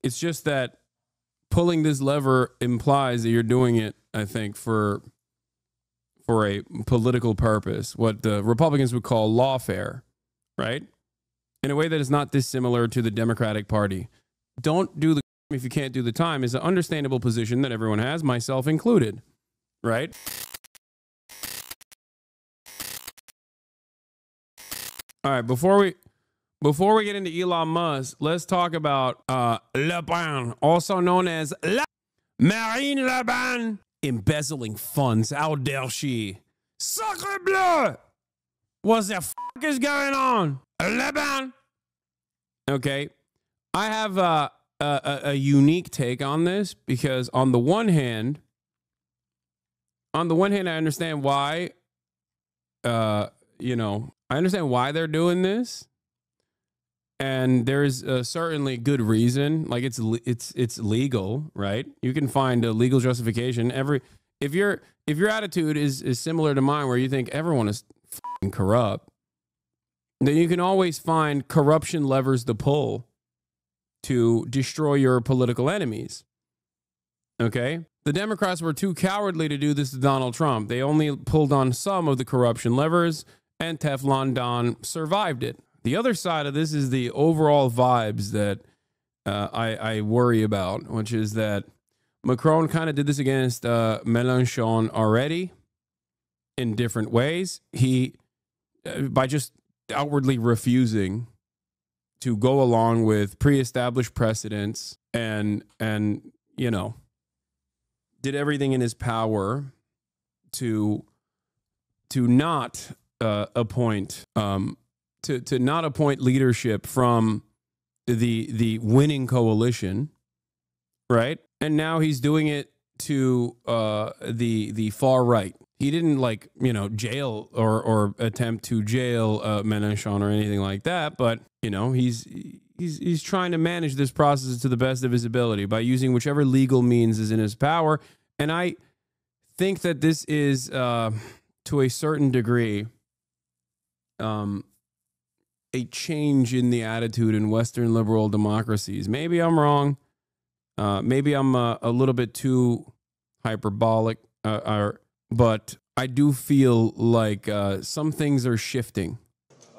It's just that pulling this lever implies that you're doing it, I think, for a political purpose, what the Republicans would call lawfare, right? In a way that is not dissimilar to the Democratic Party. Don't do the if you can't do the time is an understandable position that everyone has, myself included, right? All right, before we get into Elon Musk, let's talk about Le Pen, also known as Marine Le Pen, embezzling funds. How dare she? Sacre bleu! What the f*** is going on? Le Pen. Okay, I have a unique take on this because on the one hand, I understand why, I understand why they're doing this, and there's certainly good reason. Like it's legal, right? You can find a legal justification. If your attitude is similar to mine, where you think everyone is f***ing corrupt, then you can always find corruption levers to pull to destroy your political enemies. Okay? The Democrats were too cowardly to do this to Donald Trump. They only pulled on some of the corruption levers, and Teflon Don survived it. The other side of this is the overall vibes that I worry about, which is that Macron kind of did this against Mélenchon already in different ways. He, by just outwardly refusing to go along with pre-established precedents and did everything in his power to not appoint to not appoint leadership from the winning coalition, right? And now he's doing it to the far right. He didn't jail or attempt to jail Mélenchon or anything like that, but he's trying to manage this process to the best of his ability by using whichever legal means is in his power. And I think that this is to a certain degree a change in the attitude in Western liberal democracies. Maybe I'm wrong. Maybe I'm a little bit too hyperbolic, but I do feel like some things are shifting.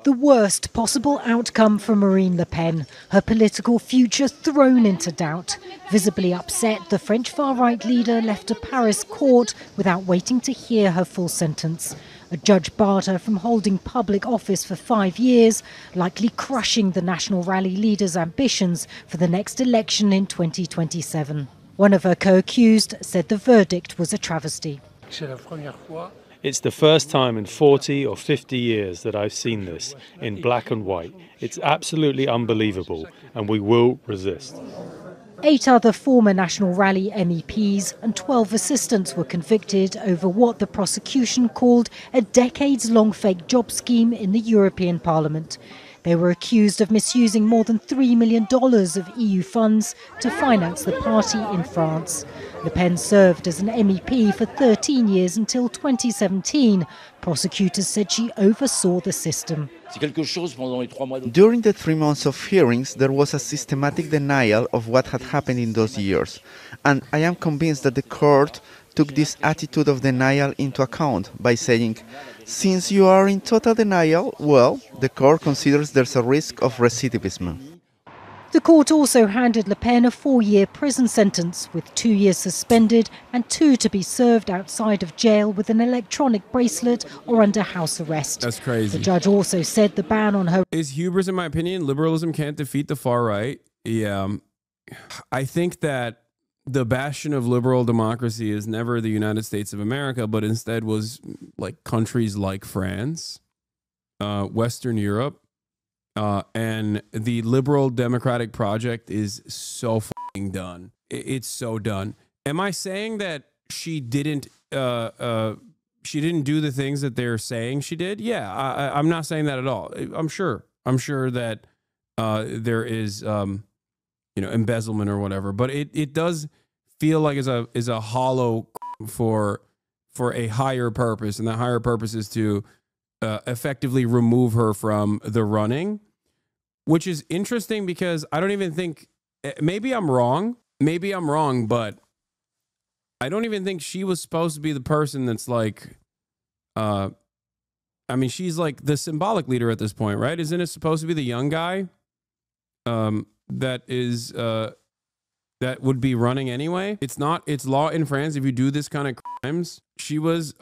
The worst possible outcome for Marine Le Pen, her political future thrown into doubt. Visibly upset, the French far-right leader left a Paris court without waiting to hear her full sentence. A judge barred her from holding public office for 5 years, likely crushing the National Rally leader's ambitions for the next election in 2027. One of her co-accused said the verdict was a travesty. It's the first time in 40 or 50 years that I've seen this in black and white. It's absolutely unbelievable, and we will resist. 8 other former National Rally MEPs and 12 assistants were convicted over what the prosecution called a decades-long fake job scheme in the European Parliament. They were accused of misusing more than $3 million of EU funds to finance the party in France. Le Pen served as an MEP for 13 years until 2017. Prosecutors said she oversaw the system. During the 3 months of hearings, there was a systematic denial of what had happened in those years. And I am convinced that the court took this attitude of denial into account by saying, since you are in total denial, well, the court considers there's a risk of recidivism. The court also handed Le Pen a 4-year prison sentence, with 2 years suspended and 2 to be served outside of jail with an electronic bracelet or under house arrest. That's crazy. The judge also said the ban on her... Is hubris, in my opinion, liberalism can't defeat the far right? Yeah. I think that the bastion of liberal democracy is never the United States of America, but instead was like countries like France, Western Europe, and the liberal democratic project is so fucking done. It's so done. Am I saying that she didn't do the things that they're saying she did? Yeah, I'm not saying that at all. I'm sure that there is embezzlement or whatever, but it does feel like is a hollow for a higher purpose, and the higher purpose is to effectively remove her from the running, which is interesting because I don't even think maybe I'm wrong. Maybe I'm wrong, but I don't even think she was supposed to be the person that's like, I mean, she's like the symbolic leader at this point, right? Isn't it supposed to be the young guy that is that would be running anyway? It's not. It's law in France if you do this kind of crimes. She was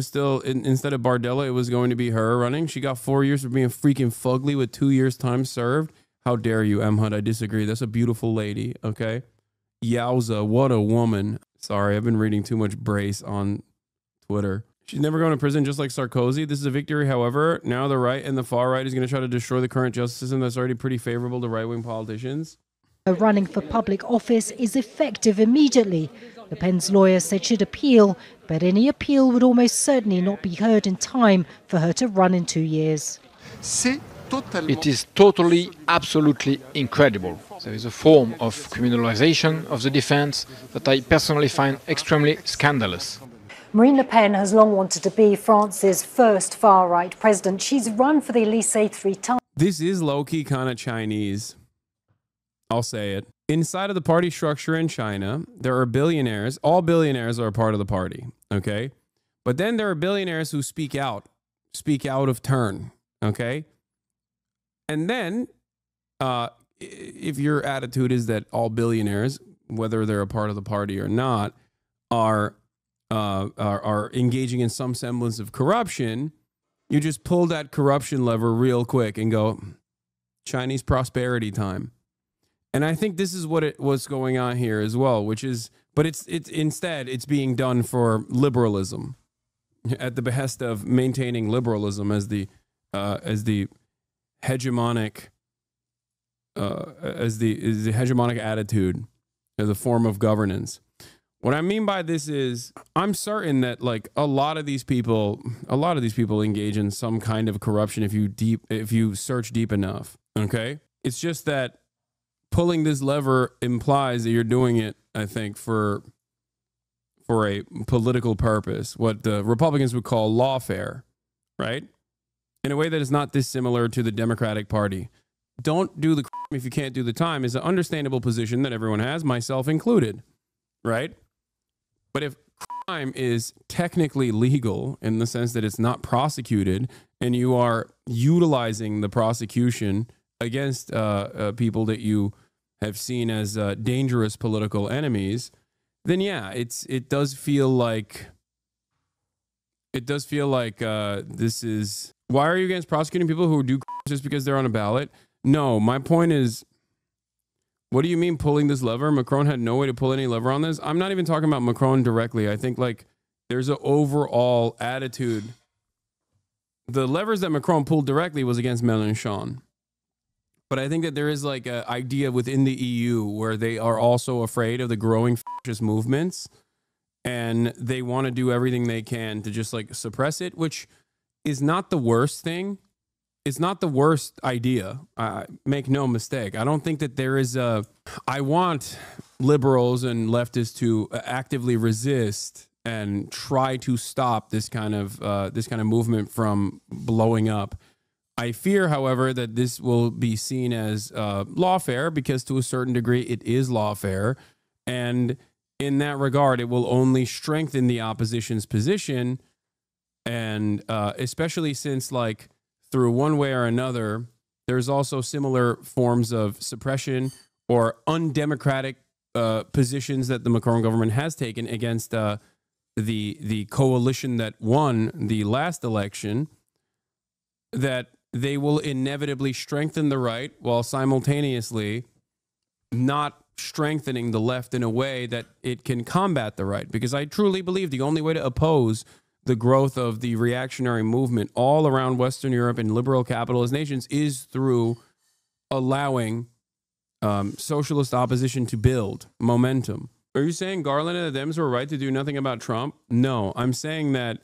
still instead of Bardella, it was going to be her running. She got 4 years for being freaking fugly with 2 years time served. How dare you, M. Hud? I disagree. That's a beautiful lady. Okay, yowza, what a woman. Sorry, I've been reading too much brace on Twitter. She's never going to prison, just like Sarkozy. This is a victory, however. Now the right and the far right is going to try to destroy the current justice system that's already pretty favorable to right-wing politicians. Running for public office is effective immediately. Le Pen's lawyer said she'd appeal, but any appeal would almost certainly not be heard in time for her to run in 2 years. It is totally, absolutely incredible. There is a form of criminalization of the defense that I personally find extremely scandalous. Marine Le Pen has long wanted to be France's first far-right president. She's run for the Élysée 3 times. This is low-key kind of Chinese. I'll say it. Inside of the party structure in China, there are billionaires. All billionaires are a part of the party, okay? But then there are billionaires who speak out of turn, okay? And then, if your attitude is that all billionaires, whether they're a part of the party or not, are engaging in some semblance of corruption, you just pull that corruption lever real quick and go, Chinese prosperity time. And I think this is what's going on here as well, which is, but it's instead it's being done for liberalism, at the behest of maintaining liberalism as the hegemonic hegemonic attitude as a form of governance. What I mean by this is, I'm certain that like a lot of these people engage in some kind of corruption if you search deep enough. Okay, it's just that pulling this lever implies that you're doing it, I think, for a political purpose, what the Republicans would call lawfare, right? In a way that is not dissimilar to the Democratic Party. Don't do the crime if you can't do the time is an understandable position that everyone has, myself included, right? But if crime is technically legal in the sense that it's not prosecuted and you are utilizing the prosecution against people that you have seen as dangerous political enemies, then yeah, it does feel like this is, why are you against prosecuting people who do just because they're on a ballot? No, my point is, what do you mean pulling this lever? Macron had no way to pull any lever on this. I'm not even talking about Macron directly. I think like there's an overall attitude. The levers that Macron pulled directly was against Mélenchon. But I think that there is like an idea within the EU where they are also afraid of the growing fascist movements and they want to do everything they can to just like suppress it, which is not the worst thing. It's not the worst idea. Make no mistake. I don't think that there is I want liberals and leftists to actively resist and try to stop this kind of movement from blowing up. I fear, however, that this will be seen as lawfare because to a certain degree it is lawfare. And in that regard, it will only strengthen the opposition's position. And especially since like through one way or another, there's also similar forms of suppression or undemocratic positions that the Macron government has taken against the coalition that won the last election, that they will inevitably strengthen the right while simultaneously not strengthening the left in a way that it can combat the right. Because I truly believe the only way to oppose the growth of the reactionary movement all around Western Europe and liberal capitalist nations is through allowing socialist opposition to build momentum. Are you saying Garland and the Dems were right to do nothing about Trump? No, I'm saying that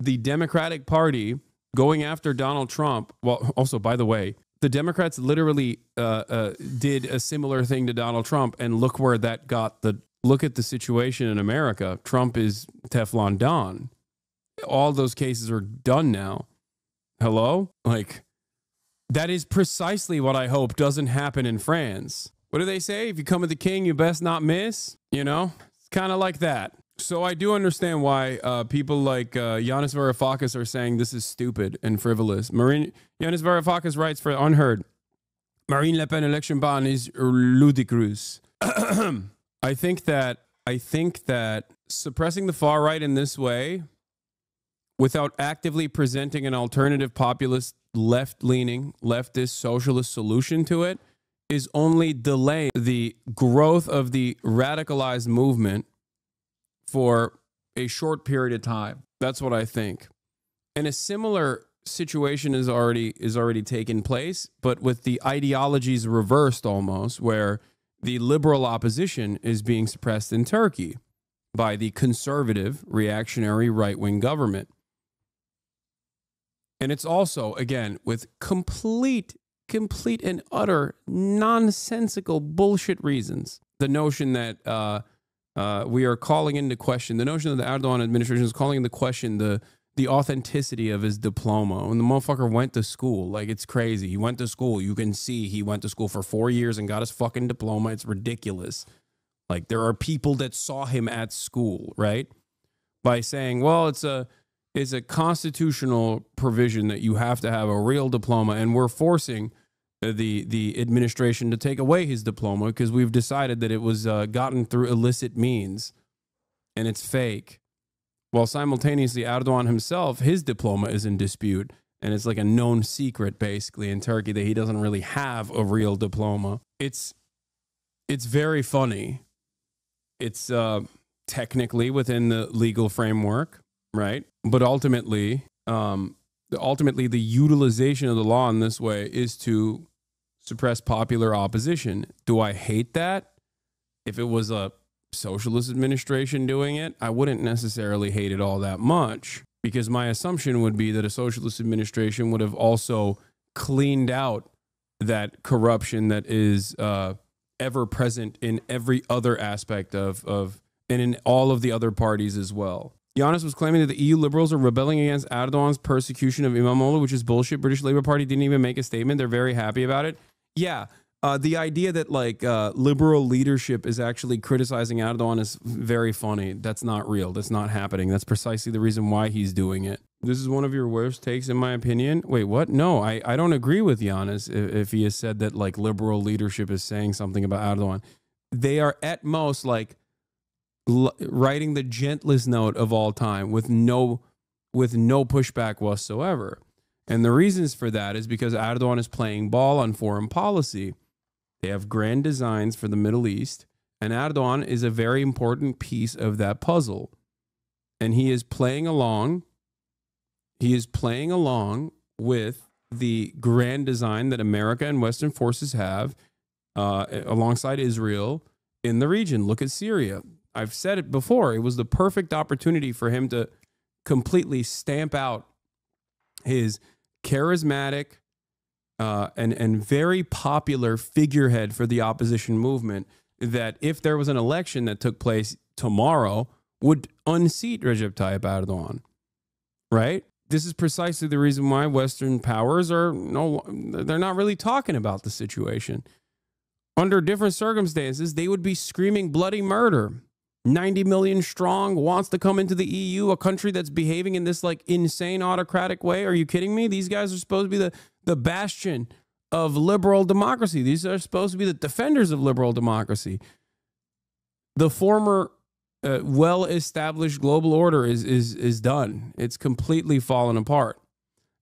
the Democratic Party going after Donald Trump, well, also, by the way, the Democrats literally did a similar thing to Donald Trump, and look where that got look at the situation in America. Trump is Teflon Don. All those cases are done now. Hello? Like, that is precisely what I hope doesn't happen in France. What do they say? If you come with the king, you best not miss. You know, it's kind of like that. So I do understand why people like Yanis Varoufakis are saying this is stupid and frivolous. Yanis Varoufakis writes for Unheard, Marine Le Pen election ban is ludicrous. I think that suppressing the far right in this way, without actively presenting an alternative populist, left-leaning, leftist, socialist solution to it, is only delaying the growth of the radicalized movement for a short period of time. That's what I think. And a similar situation is already taken place, but with the ideologies reversed almost, where the liberal opposition is being suppressed in Turkey by the conservative, reactionary, right-wing government. And it's also, again, with complete and utter nonsensical bullshit reasons. The notion that we are calling into question, the notion that the Erdogan administration is calling into question the authenticity of his diploma. When the motherfucker went to school, like, it's crazy. He went to school. You can see he went to school for 4 years and got his fucking diploma. It's ridiculous. Like, there are people that saw him at school, right? By saying, well, it's a constitutional provision that you have to have a real diploma, and we're forcing the administration to take away his diploma because we've decided that it was gotten through illicit means and it's fake. While simultaneously Erdogan himself, his diploma is in dispute, and it's like a known secret basically in Turkey that he doesn't really have a real diploma. It's very funny. It's technically within the legal framework, right? But ultimately the utilization of the law in this way is to suppress popular opposition. Do I hate that? If it was a socialist administration doing it, I wouldn't necessarily hate it all that much, because my assumption would be that a socialist administration would have also cleaned out that corruption that is ever present in every other aspect of and in all of the other parties as well. Yanis was claiming that the EU liberals are rebelling against Erdogan's persecution of Imamoglu, which is bullshit. British Labour Party didn't even make a statement. They're very happy about it. Yeah, the idea that liberal leadership is actually criticizing Erdogan is very funny. That's not real. That's not happening. That's precisely the reason why he's doing it. This is one of your worst takes, in my opinion. Wait, what? No, I don't agree with Yanis if he has said that liberal leadership is saying something about Erdogan. They are at most writing the gentlest note of all time with no pushback whatsoever. And the reasons for that is because Erdogan is playing ball on foreign policy. They have grand designs for the Middle East, and Erdogan is a very important piece of that puzzle. And he is playing along. He is playing along with the grand design that America and Western forces have alongside Israel in the region. Look at Syria. I've said it before. It was the perfect opportunity for him to completely stamp out his charismatic and very popular figurehead for the opposition movement that, if there was an election that took place tomorrow, would unseat Recep Tayyip Erdogan, right? This is precisely the reason why Western powers they're not really talking about the situation. Under different circumstances, they would be screaming bloody murder. 90 million strong, wants to come into the EU, a country that's behaving in this insane autocratic way. Are you kidding me? These guys are supposed to be the bastion of liberal democracy. These are supposed to be the defenders of liberal democracy. The former well-established global order is done. It's completely fallen apart.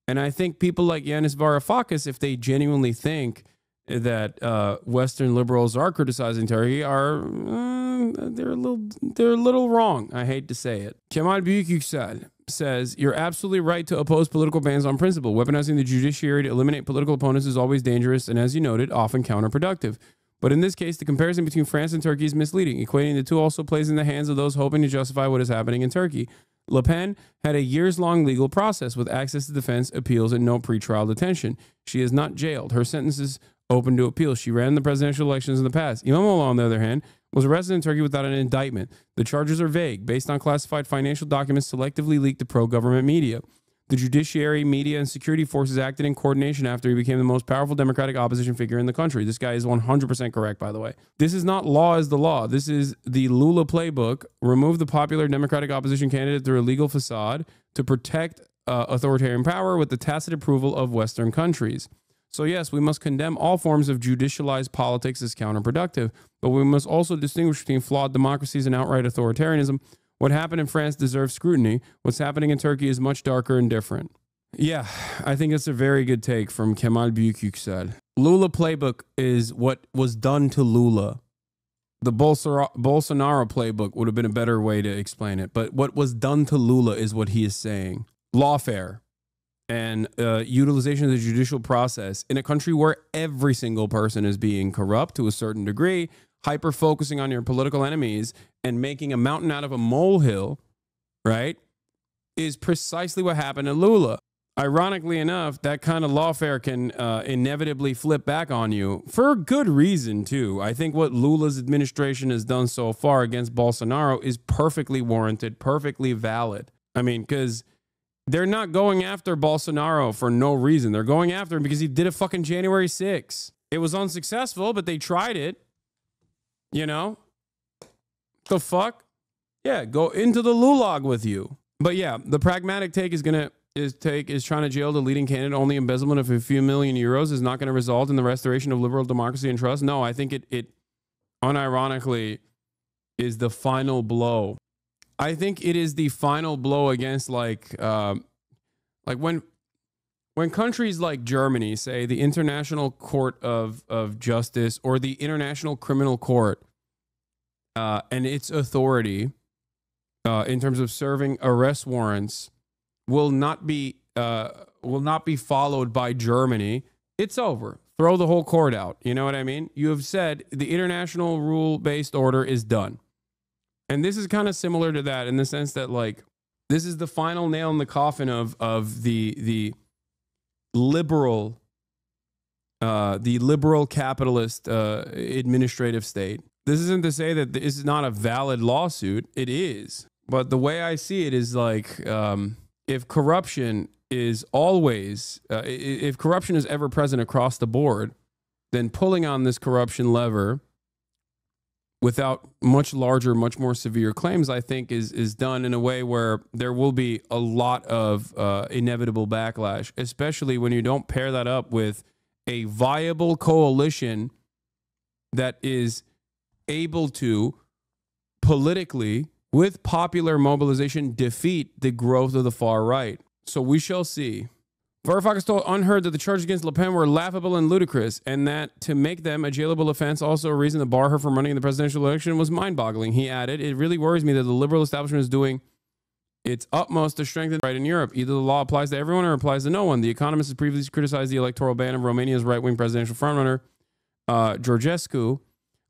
And I think people like Yanis Varoufakis, if they genuinely think that Western liberals are criticizing Turkey, they're a little wrong. I hate to say it. Kemal Büyükyüksel says, you're absolutely right to oppose political bans on principle. Weaponizing the judiciary to eliminate political opponents is always dangerous and, as you noted, often counterproductive. But in this case, the comparison between France and Turkey is misleading. Equating the two also plays in the hands of those hoping to justify what is happening in Turkey. Le Pen had a years-long legal process with access to defense, appeals, and no pretrial detention. She is not jailed. Her sentence is open to appeal. She ran the presidential elections in the past. Imamoglu, on the other hand, was arrested in Turkey without an indictment. The charges are vague, based on classified financial documents selectively leaked to pro-government media. The judiciary, media, and security forces acted in coordination after he became the most powerful democratic opposition figure in the country. This guy is 100% correct, by the way. This is not law as the law. This is the Lula playbook. Remove the popular democratic opposition candidate through a legal facade to protect authoritarian power with the tacit approval of Western countries. So yes, we must condemn all forms of judicialized politics as counterproductive, but we must also distinguish between flawed democracies and outright authoritarianism. What happened in France deserves scrutiny. What's happening in Turkey is much darker and different. Yeah, I think it's a very good take from Kemal Büyükyüksel. Lula playbook is what was done to Lula. The Bolsonaro playbook would have been a better way to explain it, but what was done to Lula is what he is saying. Lawfare and utilization of the judicial process in a country where every single person is being corrupt to a certain degree, hyper-focusing on your political enemies and making a mountain out of a molehill, right, is precisely what happened to Lula. Ironically enough, that kind of lawfare can inevitably flip back on you for good reason, too. I think what Lula's administration has done so far against Bolsonaro is perfectly warranted, perfectly valid. I mean, because they're not going after Bolsonaro for no reason. They're going after him because he did a fucking January 6th. It was unsuccessful, but they tried it. You know? The fuck? Yeah, go into the Lulag with you. But yeah, the pragmatic take is trying to jail the leading candidate. Only embezzlement of a few million euros is not going to result in the restoration of liberal democracy and trust. No, I think it unironically is the final blow. I think it is the final blow against like when countries like Germany, say the International Court of Justice or the International Criminal Court, and its authority in terms of serving arrest warrants will not be followed by Germany. It's over. Throw the whole court out. You know what I mean? You have said the international rule-based order is done. And this is kind of similar to that in the sense that, like, this is the final nail in the coffin of the liberal capitalist administrative state. This isn't to say that this is not a valid lawsuit. It is. But the way I see it is like, if corruption is always, if corruption is ever present across the board, then pulling on this corruption lever without much larger, much more severe claims, I think is done in a way where there will be a lot of inevitable backlash, especially when you don't pair that up with a viable coalition that is able to politically, with popular mobilization, defeat the growth of the far right. So we shall see. Varoufakis told Unheard that the charges against Le Pen were laughable and ludicrous, and that to make them a jailable offense, also a reason to bar her from running in the presidential election, was mind-boggling. He added, "It really worries me that the liberal establishment is doing its utmost to strengthen the right in Europe. Either the law applies to everyone or applies to no one. The Economist has previously criticized the electoral ban of Romania's right-wing presidential frontrunner, Georgescu,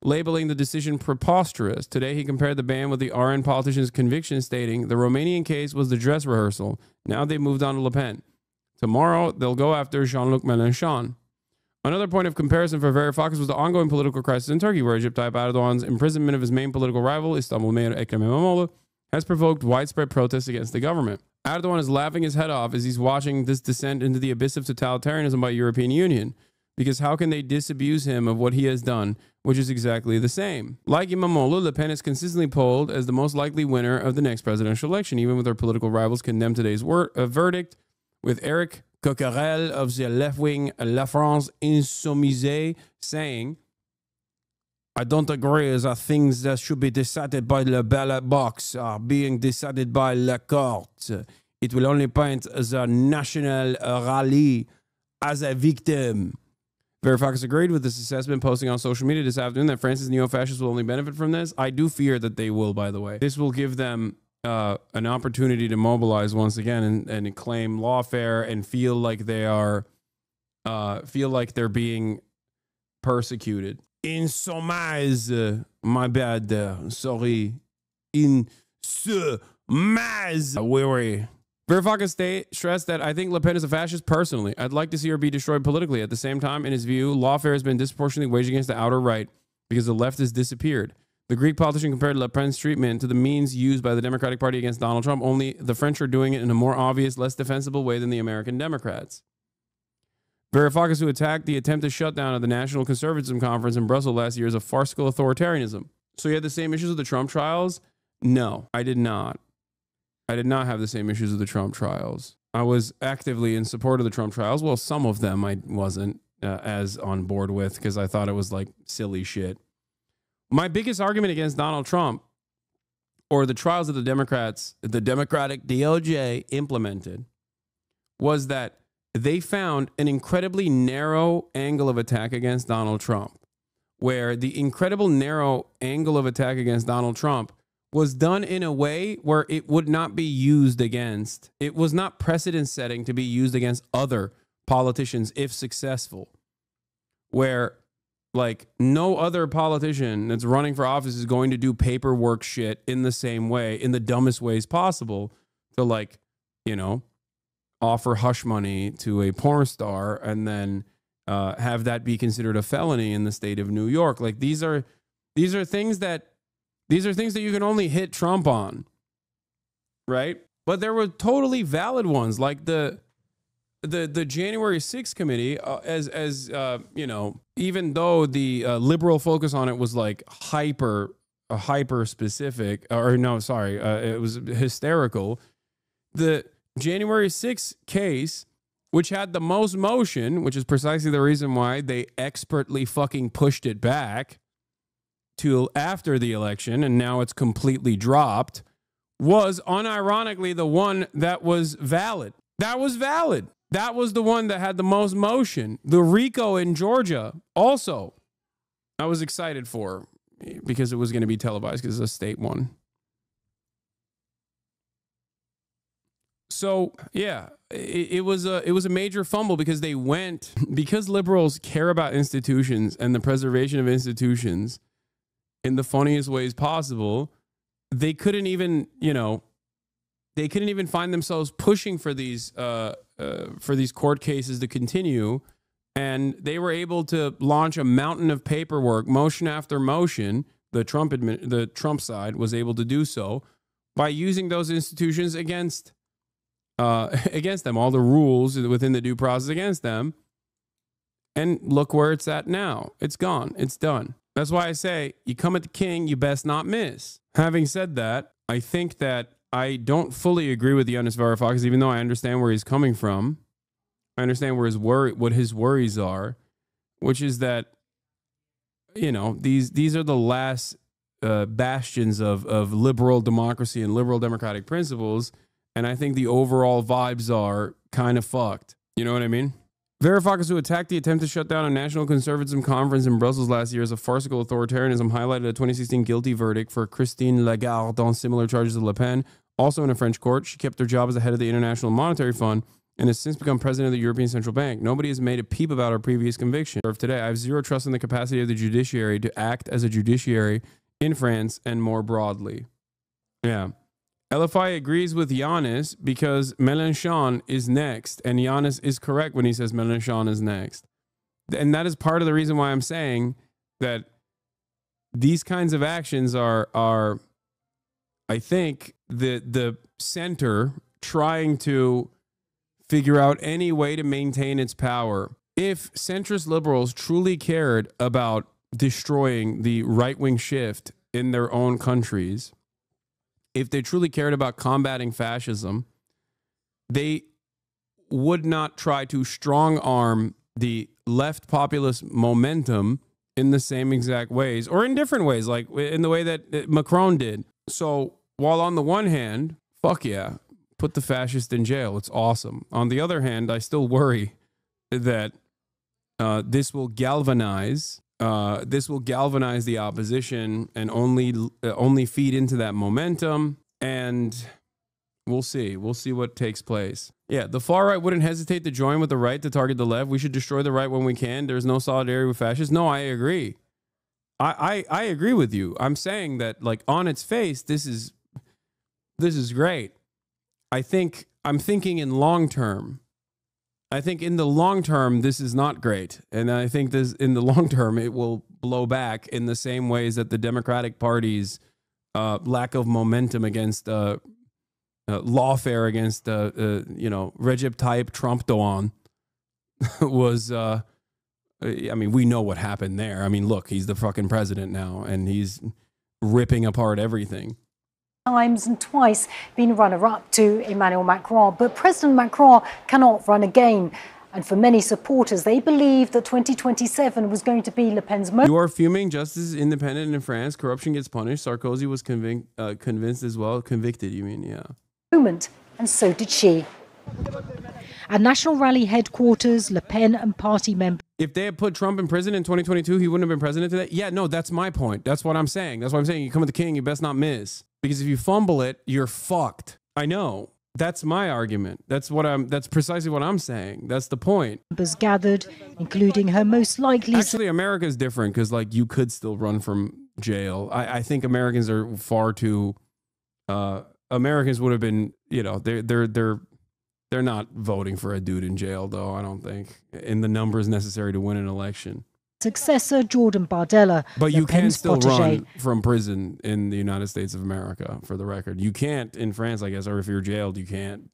labeling the decision preposterous. Today, he compared the ban with the RN politician's conviction, stating, the Romanian case was the dress rehearsal. Now they've moved on to Le Pen. Tomorrow, they'll go after Jean-Luc Mélenchon." Another point of comparison for Varoufakis was the ongoing political crisis in Turkey, where Recep Tayyip Erdogan's imprisonment of his main political rival, Istanbul Mayor Ekrem İmamoğlu, has provoked widespread protests against the government. Erdogan is laughing his head off as he's watching this descent into the abyss of totalitarianism by European Union. Because how can they disabuse him of what he has done, which is exactly the same? Like Imamoglu, Le Pen is consistently polled as the most likely winner of the next presidential election, even with her political rivals condemned today's verdict, with Eric Coquerel of the left-wing La France Insoumise saying, "I don't agree that things that should be decided by the ballot box are being decided by la court. It will only paint the National Rally as a victim." Varoufakis agreed with this assessment, posting on social media this afternoon that France's neo-fascists will only benefit from this. I do fear that they will, by the way. This will give them an opportunity to mobilize once again and claim lawfare and feel like they are, feel like they're being persecuted. Insoumise, my bad, sorry. Insoumise, weary. Varoufakis stressed that I think Le Pen is a fascist personally. I'd like to see her be destroyed politically. At the same time, in his view, lawfare has been disproportionately waged against the outer right because the left has disappeared. The Greek politician compared Le Pen's treatment to the means used by the Democratic Party against Donald Trump, only the French are doing it in a more obvious, less defensible way than the American Democrats. Varoufakis, who attacked the attempted shutdown of the National Conservatism Conference in Brussels last year as a farcical authoritarianism. So you had the same issues with the Trump trials? No, I did not. I did not have the same issues with the Trump trials. I was actively in support of the Trump trials. Well, some of them I wasn't as on board with because I thought it was like silly shit. My biggest argument against Donald Trump or the trials that the Democrats, the Democratic DOJ implemented was that they found an incredibly narrow angle of attack against Donald Trump, where the incredible narrow angle of attack against Donald Trump was done in a way where it would not be used against, it was not precedent setting to be used against other politicians if successful, where like no other politician that's running for office is going to do paperwork shit in the same way, in the dumbest ways possible to like, you know, offer hush money to a porn star and then have that be considered a felony in the state of New York. Like these are things that you can only hit Trump on, right? But there were totally valid ones, like the January 6th committee, you know, even though the liberal focus on it was like hyper specific, or no, sorry, it was hysterical. The January 6th case, which had the most motion, which is precisely the reason why they expertly fucking pushed it back till after the election, and now it's completely dropped, was unironically the one that was valid. That was valid. That was the one that had the most motion. The RICO in Georgia also, I was excited for because it was going to be televised because it's a state one. So yeah, it was a major fumble because because liberals care about institutions and the preservation of institutions in the funniest ways possible. They couldn't even, you know, find themselves pushing for these court cases to continue, and they were able to launch a mountain of paperwork, motion after motion. The Trump side was able to do so by using those institutions against them, all the rules within the due process against them. And look where it's at now. It's gone. It's done. That's why I say, you come at the king, you best not miss. Having said that, I think that I don't fully agree with Yanis Varoufakis, even though I understand where he's coming from. I understand what his worries are, which is that, you know, these are the last bastions of liberal democracy and liberal democratic principles. And I think the overall vibes are kind of fucked. You know what I mean? Varoufakis, who attacked the attempt to shut down a National Conservatism Conference in Brussels last year as a farcical authoritarianism, highlighted a 2016 guilty verdict for Christine Lagarde on similar charges to Le Pen. Also in a French court, she kept her job as the head of the International Monetary Fund and has since become president of the European Central Bank. Nobody has made a peep about her previous conviction. Today, I have zero trust in the capacity of the judiciary to act as a judiciary in France and more broadly. Yeah. LFI agrees with Yanis because Mélenchon is next, and Yanis is correct when he says Mélenchon is next. And that is part of the reason why I'm saying that these kinds of actions are I think, the center trying to figure out any way to maintain its power. If centrist liberals truly cared about destroying the right-wing shift in their own countries, if they truly cared about combating fascism, they would not try to strong-arm the left populist momentum in the same exact ways, or in different ways, like in the way that Macron did. So while on the one hand, fuck yeah, put the fascist in jail, it's awesome. On the other hand, I still worry that this will galvanize the opposition and only feed into that momentum. And we'll see what takes place. Yeah, the far right wouldn't hesitate to join with the right to target the left. We should destroy the right when we can. There's no solidarity with fascists. No, I agree. I agree with you. I'm saying that, like, on its face, this is great. I'm thinking in long term. I think in the long term, this is not great. And I think this in the long term, it will blow back in the same ways that the Democratic Party's lack of momentum against lawfare against, Recep Tayyip Trump Doğan was, I mean, we know what happened there. I mean, look, he's the fucking president now and he's ripping apart everything. Times and twice been runner-up to Emmanuel Macron, but President Macron cannot run again. And for many supporters, they believe that 2027 was going to be Le Pen's moment. You are fuming. Justice is independent in France. Corruption gets punished. Sarkozy was convinced as well. Convicted, you mean, yeah. Moment, and so did she. At National Rally headquarters, Le Pen and party members. If they had put Trump in prison in 2022, he wouldn't have been president today. Yeah, no, that's my point. That's what I'm saying. That's what I'm saying. You come with the king, you best not miss. Because if you fumble it, you're fucked. I know. That's my argument. That's precisely what I'm saying. That's the point. Members gathered, including her most likely. Actually, America's different because, like, you could still run from jail. I think Americans are far too. Americans would have been, they're not voting for a dude in jail, though. I don't think in the numbers necessary to win an election. Successor Jordan Bardella, but you can still protégé. run from prison in the United States of America, for the record. You can't in France, I guess, or if you're jailed, you can't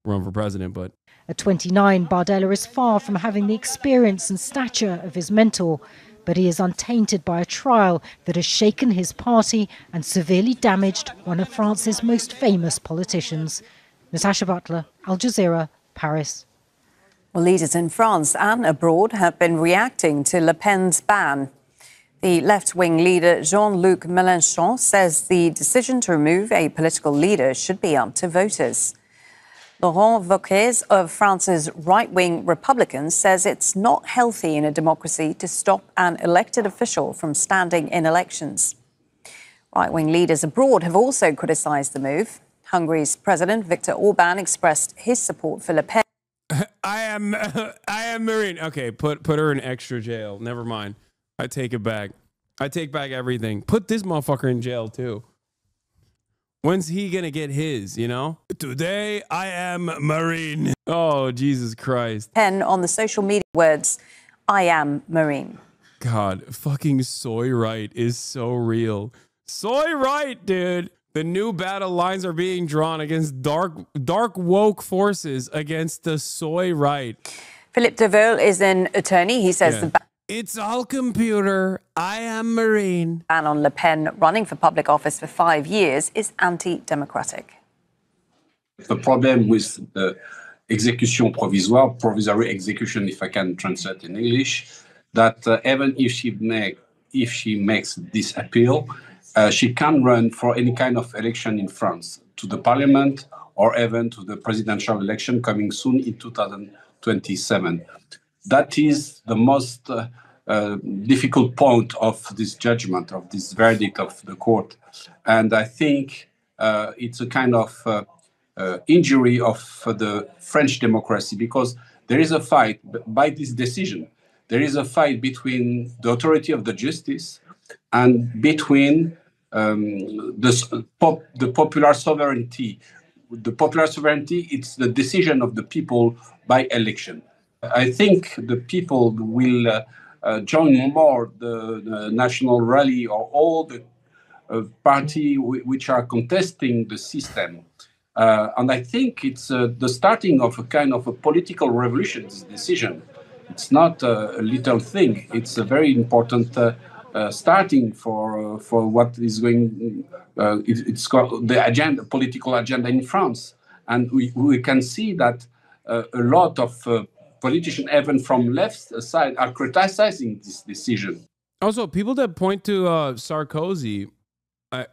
run for president. But at 29, Bardella is far from having the experience and stature of his mentor, but he is untainted by a trial that has shaken his party and severely damaged one of France's most famous politicians. Natasha Butler, Al Jazeera, Paris. Well, leaders in France and abroad have been reacting to Le Pen's ban. The left-wing leader Jean-Luc Mélenchon says the decision to remove a political leader should be up to voters. Laurent Wauquiez of France's right-wing Republicans says it's not healthy in a democracy to stop an elected official from standing in elections. Right-wing leaders abroad have also criticised the move. Hungary's President Viktor Orban expressed his support for Le Pen. I am Marine. Okay, put her in extra jail. Never mind. I take it back. I take back everything. Put this motherfucker in jail too. When's he gonna get his, Today I am Marine. Oh, Jesus Christ. Pen on the social media words, I am Marine. God, fucking soy right is so real. Soy right, dude. The new battle lines are being drawn against dark woke forces against the soy right. Philippe Deveul is an attorney. He says it's all computer. I am Marine. Ban on Le Pen running for public office for 5 years is anti-democratic. The problem with the execution provisoire, provisory execution, if I can translate in English, that even if she makes this appeal, she can run for any kind of election in France, to the parliament or even to the presidential election coming soon in 2027. That is the most difficult point of this judgment, of this verdict of the court. And I think it's a kind of injury of the French democracy, because there is a fight by this decision. There is a fight between the authority of the justice and between the popular sovereignty. The popular sovereignty, it's the decision of the people by election. I think the people will join more the National Rally or all the party which are contesting the system. And I think it's the starting of a kind of a political revolution, this decision. It's not a little thing. It's a very important starting for what is going. It's called the agenda, political agenda in France, and we can see that a lot of politicians, even from left side, are criticizing this decision. Also, people that point to Sarkozy,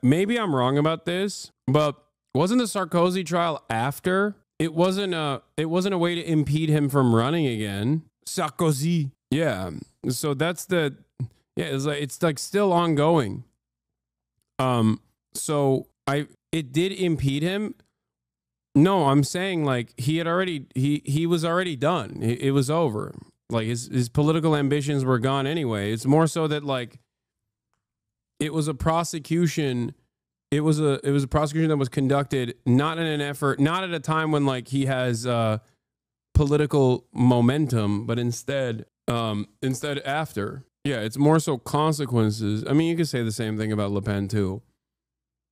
maybe I'm wrong about this, but wasn't the Sarkozy trial after? It wasn't a way to impede him from running again. Sarkozy, yeah. So that's the. Yeah, it's like still ongoing. So it did impede him. No, I'm saying like he was already done. It was over. Like his political ambitions were gone anyway. It's more so that like it was a prosecution. It was a prosecution that was conducted not in an effort, not at a time when like he has political momentum, but instead after. Yeah, it's more so consequences. I mean, you could say the same thing about Le Pen too.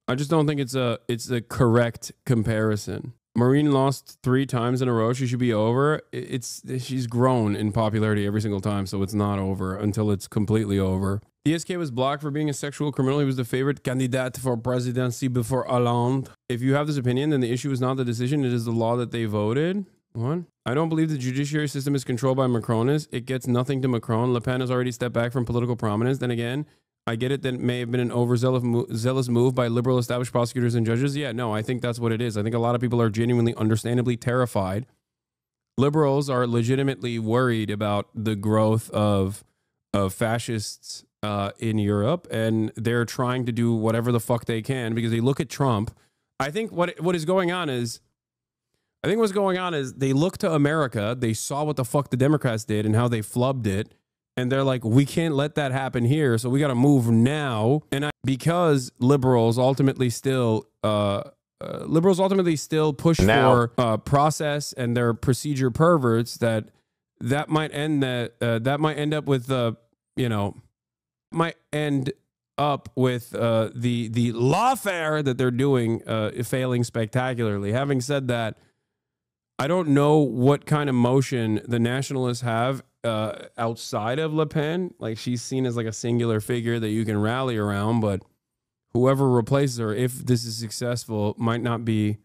I just don't think it's a correct comparison. Marine lost 3 times in a row. She should be over. She's grown in popularity every single time, so it's not over until it's completely over. ESK was blocked for being a sexual criminal. He was the favorite candidate for presidency before Hollande. If you have this opinion, then the issue is not the decision, it is the law that they voted. What? I don't believe the judiciary system is controlled by Macronists. It gets nothing to Macron. Le Pen has already stepped back from political prominence. Then again, I get it that it may have been an overzealous move by liberal established prosecutors and judges. Yeah, no, I think that's what it is. I think a lot of people are genuinely, understandably terrified. Liberals are legitimately worried about the growth of fascists in Europe, and they're trying to do whatever the fuck they can because they look at Trump. I think what is going on is, what's going on is they look to America, they saw what the fuck the Democrats did and how they flubbed it, and they're like, we can't let that happen here, so we got to move now. And because liberals ultimately still push for process and their procedure perverts, that might end up with might end up with the lawfare that they're doing failing spectacularly. Having said that, I don't know what kind of motion the nationalists have outside of Le Pen. Like, she's seen as like a singular figure that you can rally around, but whoever replaces her, if this is successful, might not be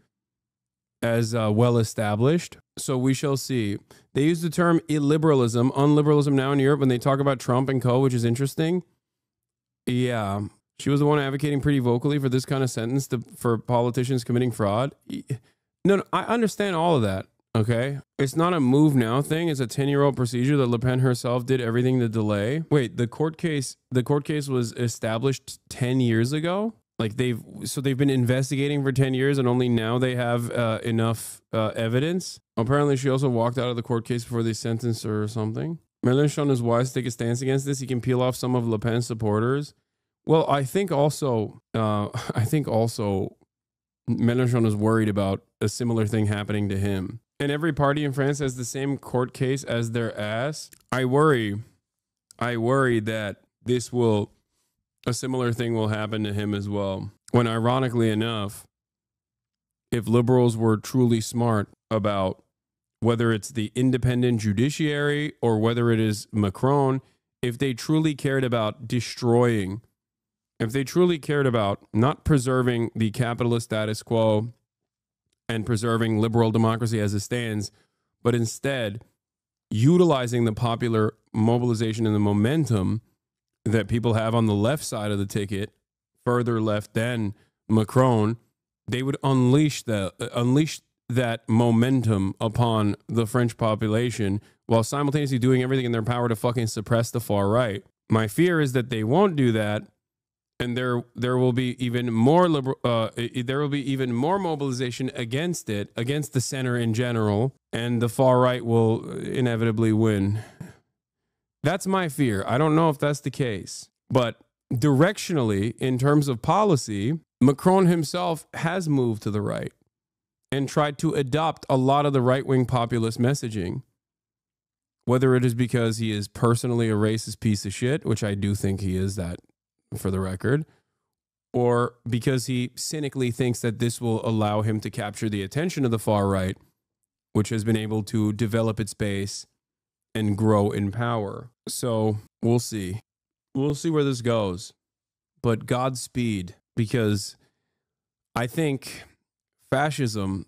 as well established. So we shall see. They use the term illiberalism, unliberalism now in Europe when they talk about Trump and co, which is interesting. Yeah, she was the one advocating pretty vocally for this kind of sentence for politicians committing fraud. No, I understand all of that. Okay, it's not a move now thing. It's a 10-year-old procedure that Le Pen herself did everything to delay. Wait, the court case was established 10 years ago. Like they've been investigating for 10 years and only now they have enough evidence. Apparently, she also walked out of the court case before they sentenced her or something. Mélenchon is wise to take a stance against this. He can peel off some of Le Pen's supporters. Well, I think also Mélenchon is worried about a similar thing happening to him. And every party in France has the same court case as their ass. I worry that a similar thing will happen to him as well. When ironically enough, if liberals were truly smart about whether it's the independent judiciary or whether it is Macron, if they truly cared about if they truly cared about not preserving the capitalist status quo and preserving liberal democracy as it stands, but instead utilizing the popular mobilization and the momentum that people have on the left side of the ticket, further left than Macron, they would unleash that momentum upon the French population while simultaneously doing everything in their power to fucking suppress the far right. My fear is that they won't do that, and there will be even more mobilization against the center in general, and the far right will inevitably win. That's my fear. I don't know if that's the case, but directionally, in terms of policy, Macron himself has moved to the right and tried to adopt a lot of the right-wing populist messaging, whether it is because he is personally a racist piece of shit, which I do think he is, that for the record, or because he cynically thinks that this will allow him to capture the attention of the far right, which has been able to develop its base and grow in power. So we'll see. We'll see where this goes. But Godspeed, because I think fascism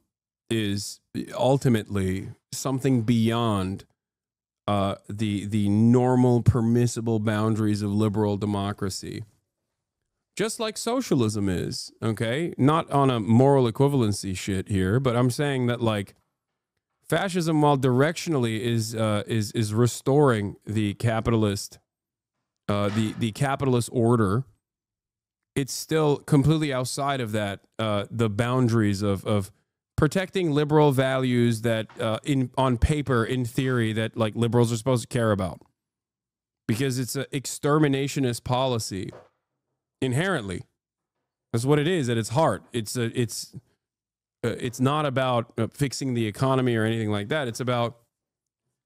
is ultimately something beyond the normal permissible boundaries of liberal democracy. Just like socialism is, okay? Not on a moral equivalency shit here, but I'm saying that, like, fascism, while directionally is restoring the capitalist the capitalist order, it's still completely outside of that, the boundaries of protecting liberal values that on paper, in theory, that like liberals are supposed to care about, because it's an exterminationist policy inherently. That's what it is at its heart. It's not about fixing the economy or anything like that. It's about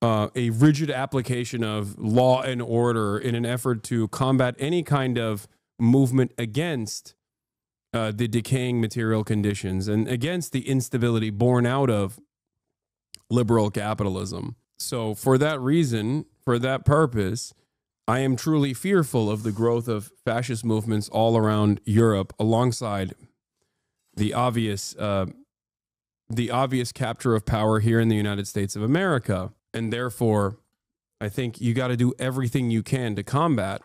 a rigid application of law and order in an effort to combat any kind of movement against the decaying material conditions and against the instability born out of liberal capitalism. So for that reason, for that purpose, I am truly fearful of the growth of fascist movements all around Europe, alongside the obvious capture of power here in the United States of America. And therefore, I think you got to do everything you can to combat